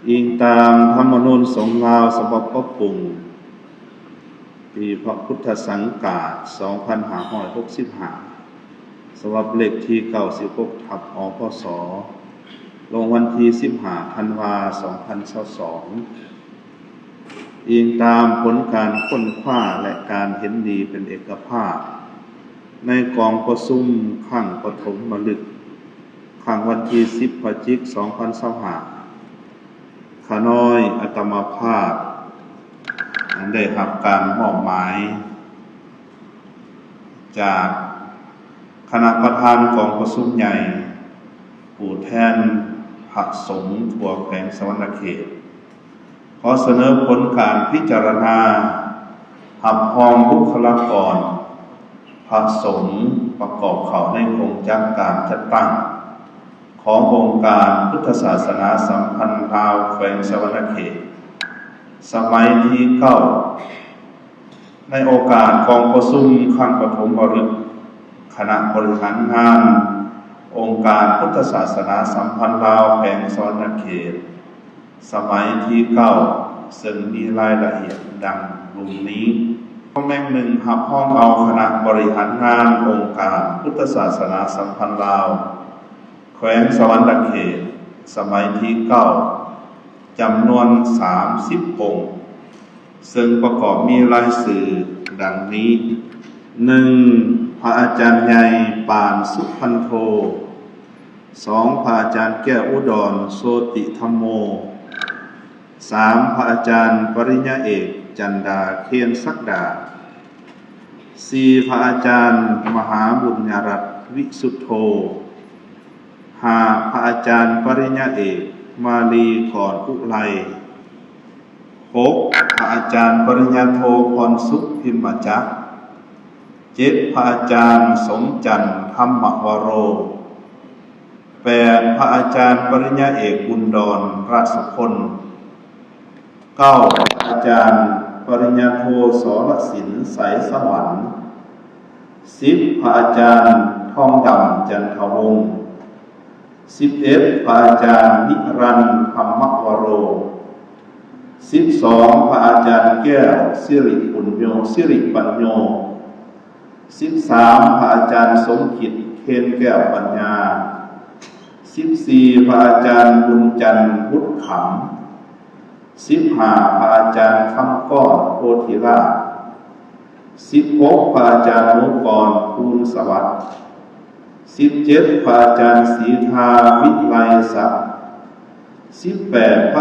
อิงตามธรรมนูญสงฆ์ลาวฉบับปรับปรุงปีพระพุทธศักราช2565ฉบับเลขที่96ทับอพศลงวันที่15ธันวาคม2022อิงตามผลการค้นคว้าและการเห็นดีเป็นเอกภาพในกองประชุมครั้งปฐมฤกษ์ครั้งวันที่10พฤศจิกายน2025ข้าน้อยอาตมาภาพได้รับการมอบหมายจากคณะประธานกองประชุมใหญ่ผู้แทนพระสงฆ์ทั่วแขวงสะหวรรณเขตขอเสนอผลการพิจารณารับรองบุคลากรพระสงฆ์ประกอบเข้าในโครงการจัดตั้งขององค์การพุทธศาสนาสัมพันธ์ลาวแขวงสะหวรรณเขตสมัยที่9ในโอกาสกองประชุมครั้งปฐมฤกษ์คณะบริหารงานองค์การพุทธศาสนาสัมพันธ์ลาวแขวงสะหวรรณเขตสมัยที่9ซึ่งมีรายละเอียดดังรุ่งนี้ตำแหน่งหนึ่งรับห้องเอาคณะบริหารงานองค์การพุทธศาสนาสัมพันธ์ลาวแขวงสะหวรรณเขตสมัยที่9จำนวน30องค์ซึ่งประกอบมีรายชื่อดังนี้ 1. พระอาจารย์ใหญ่ปานสุพันโธ 2. พระอาจารย์แก้วอุดรโสติธรรมโม 3. พระอาจารย์ปริญญาเอกจันดาเคียนศักดา 4. พระอาจารย์มหาบุญญรัตน์วิสุทโธ 5. พระอาจารย์ปริญญาเอกมาลีกรอุไร 6. พระอาจารย์ปริญญาโทพรสุขพิมพ์จักร 7. พระอาจารย์สมจันทร์ธรรมวโร 8. พระอาจารย์ปริญญาเอกบุญดรราชพล 9. พระอาจารย์ปริญญาโทสรศิลป์ใสสวรรค์ 10. พระอาจารย์ทองดำจันทวงศ์ 11. พระอาจารย์นิรันดร์ธรรมวโร 12. พระอาจารย์แก้วสิริปุญโญสิริปัญโญ 13. พระอาจารย์สมคิดเคนแก้วปัญญา 14. พระอาจารย์บุญจันทร์วุฒิขำ 15. พระอาจารย์คำก้อนโพธิราช 16. พระอาจารย์นุกรภูลสวัสดิ์ 17. พระอาจารย์ศรีทาวิไลศักดิ์ 18.